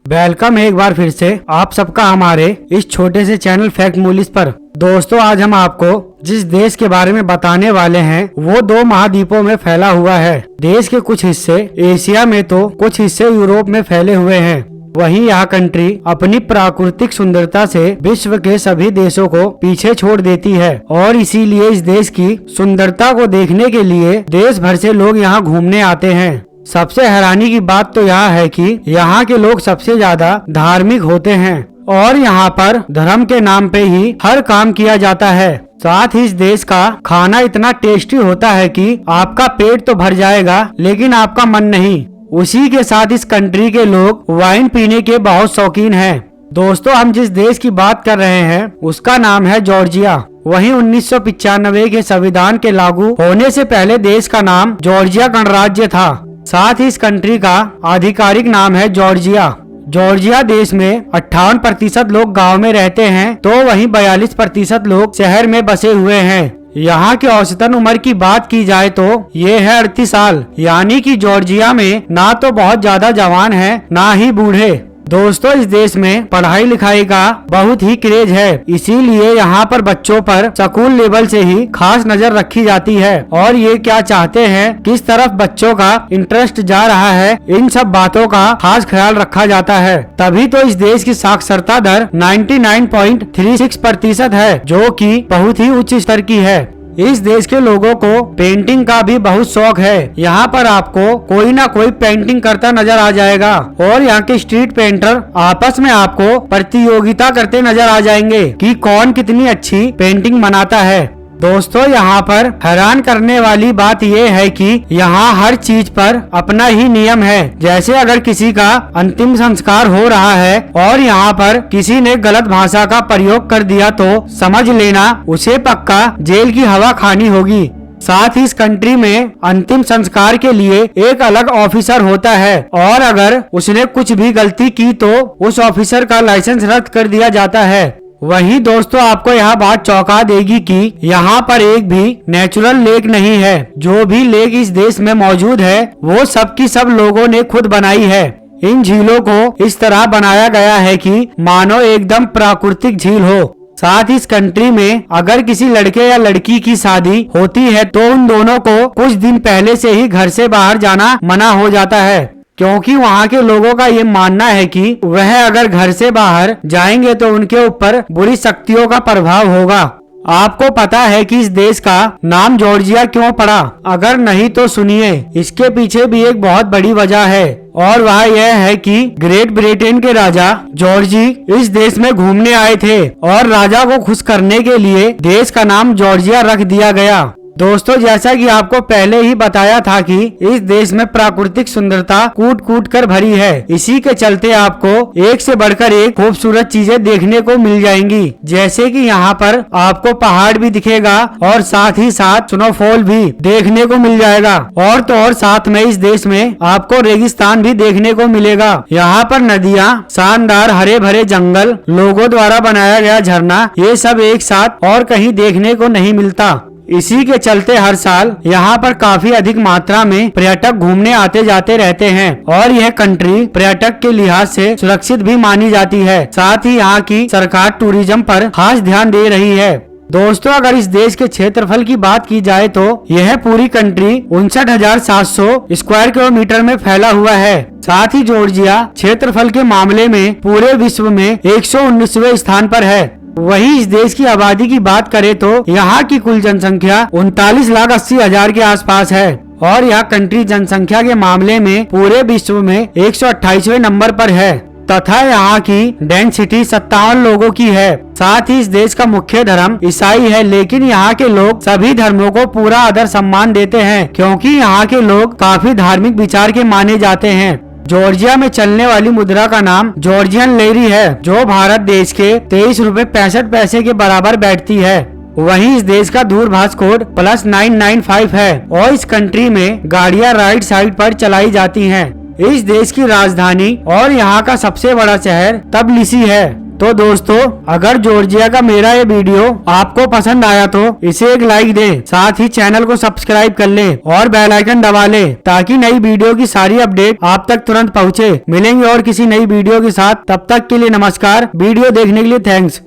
Welcome एक बार फिर से आप सबका हमारे इस छोटे से चैनल फैक्ट मूलीज पर। दोस्तों आज हम आपको जिस देश के बारे में बताने वाले हैं वो 2 महाद्वीपों में फैला हुआ है। देश के कुछ हिस्से एशिया में तो कुछ हिस्से यूरोप में फैले हुए हैं। वहीं यह कंट्री अपनी प्राकृतिक सुंदरता से विश्व के सभी देशों को पीछे छोड़ देती है और इसीलिए इस देश की सुंदरता को देखने के लिए देश भर से लोग यहाँ घूमने आते हैं। सबसे हैरानी की बात तो यह है कि यहाँ के लोग सबसे ज्यादा धार्मिक होते हैं और यहाँ पर धर्म के नाम पे ही हर काम किया जाता है। साथ ही इस देश का खाना इतना टेस्टी होता है कि आपका पेट तो भर जाएगा लेकिन आपका मन नहीं। उसी के साथ इस कंट्री के लोग वाइन पीने के बहुत शौकीन हैं। दोस्तों हम जिस देश की बात कर रहे हैं उसका नाम है जॉर्जिया। वहीं 1995 के संविधान के लागू होने से पहले देश का नाम जॉर्जिया गणराज्य था। साथ ही इस कंट्री का आधिकारिक नाम है जॉर्जिया। जॉर्जिया देश में 58% लोग गांव में रहते हैं तो वहीं 42% लोग शहर में बसे हुए हैं। यहाँ की औसतन उम्र की बात की जाए तो ये है 38 साल, यानी कि जॉर्जिया में ना तो बहुत ज्यादा जवान है ना ही बूढ़े। दोस्तों इस देश में पढ़ाई लिखाई का बहुत ही क्रेज है, इसीलिए यहाँ पर बच्चों पर स्कूल लेवल से ही खास नजर रखी जाती है और ये क्या चाहते हैं, किस तरफ बच्चों का इंटरेस्ट जा रहा है, इन सब बातों का खास ख्याल रखा जाता है। तभी तो इस देश की साक्षरता दर 99.36% है, जो कि बहुत ही उच्च स्तर की है। इस देश के लोगों को पेंटिंग का भी बहुत शौक है। यहाँ पर आपको कोई ना कोई पेंटिंग करता नजर आ जाएगा और यहाँ के स्ट्रीट पेंटर आपस में आपको प्रतियोगिता करते नजर आ जाएंगे कि कौन कितनी अच्छी पेंटिंग बनाता है। दोस्तों यहाँ पर हैरान करने वाली बात यह है कि यहाँ हर चीज पर अपना ही नियम है। जैसे अगर किसी का अंतिम संस्कार हो रहा है और यहाँ पर किसी ने गलत भाषा का प्रयोग कर दिया तो समझ लेना उसे पक्का जेल की हवा खानी होगी। साथ ही इस कंट्री में अंतिम संस्कार के लिए एक अलग ऑफिसर होता है और अगर उसने कुछ भी गलती की तो उस ऑफिसर का लाइसेंस रद्द कर दिया जाता है। वहीं दोस्तों आपको यह बात चौंका देगी कि यहाँ पर एक भी नेचुरल लेक नहीं है। जो भी लेक इस देश में मौजूद है वो सब की सब लोगों ने खुद बनाई है। इन झीलों को इस तरह बनाया गया है कि मानो एकदम प्राकृतिक झील हो। साथ ही इस कंट्री में अगर किसी लड़के या लड़की की शादी होती है तो उन दोनों को कुछ दिन पहले से ही घर से बाहर जाना मना हो जाता है, क्योंकि वहाँ के लोगों का ये मानना है कि वह अगर घर से बाहर जाएंगे तो उनके ऊपर बुरी शक्तियों का प्रभाव होगा। आपको पता है कि इस देश का नाम जॉर्जिया क्यों पड़ा? अगर नहीं तो सुनिए, इसके पीछे भी एक बहुत बड़ी वजह है और वह यह है कि ग्रेट ब्रिटेन के राजा जॉर्जी इस देश में घूमने आए थे और राजा को खुश करने के लिए देश का नाम जॉर्जिया रख दिया गया। दोस्तों जैसा कि आपको पहले ही बताया था कि इस देश में प्राकृतिक सुंदरता कूट कूट कर भरी है। इसी के चलते आपको एक से बढ़कर एक खूबसूरत चीजें देखने को मिल जाएंगी। जैसे कि यहाँ पर आपको पहाड़ भी दिखेगा और साथ ही साथ स्नोफॉल भी देखने को मिल जाएगा और तो और साथ में इस देश में आपको रेगिस्तान भी देखने को मिलेगा। यहाँ पर नदियाँ, शानदार हरे भरे जंगल, लोगों द्वारा बनाया गया झरना, ये सब एक साथ और कहीं देखने को नहीं मिलता। इसी के चलते हर साल यहाँ पर काफी अधिक मात्रा में पर्यटक घूमने आते जाते रहते हैं और यह कंट्री पर्यटक के लिहाज से सुरक्षित भी मानी जाती है। साथ ही यहाँ की सरकार टूरिज्म पर खास ध्यान दे रही है। दोस्तों अगर इस देश के क्षेत्रफल की बात की जाए तो यह पूरी कंट्री 59,700 स्क्वायर किलोमीटर में फैला हुआ है। साथ ही जॉर्जिया क्षेत्रफल के मामले में पूरे विश्व में 119वें स्थान पर है। वहीं इस देश की आबादी की बात करें तो यहाँ की कुल जनसंख्या 39,80,000 के आसपास है और यह कंट्री जनसंख्या के मामले में पूरे विश्व में 128वें नंबर पर है तथा यहाँ की डेंसिटी 57 लोगों की है। साथ ही इस देश का मुख्य धर्म ईसाई है, लेकिन यहाँ के लोग सभी धर्मों को पूरा आदर सम्मान देते हैं क्योंकि यहाँ के लोग काफी धार्मिक विचार के माने जाते हैं। जॉर्जिया में चलने वाली मुद्रा का नाम जॉर्जियन लेरी है, जो भारत देश के 23 रुपए 65 पैसे के बराबर बैठती है। वहीं इस देश का दूरभाष कोड +995 है और इस कंट्री में गाड़ियां राइट साइड पर चलाई जाती हैं। इस देश की राजधानी और यहाँ का सबसे बड़ा शहर तबिलिसी है। तो दोस्तों अगर जॉर्जिया का मेरा ये वीडियो आपको पसंद आया तो इसे एक लाइक दें, साथ ही चैनल को सब्सक्राइब कर लें और बेल आइकन दबा लें ताकि नई वीडियो की सारी अपडेट आप तक तुरंत पहुंचे। मिलेंगे और किसी नई वीडियो के साथ, तब तक के लिए नमस्कार। वीडियो देखने के लिए थैंक्स।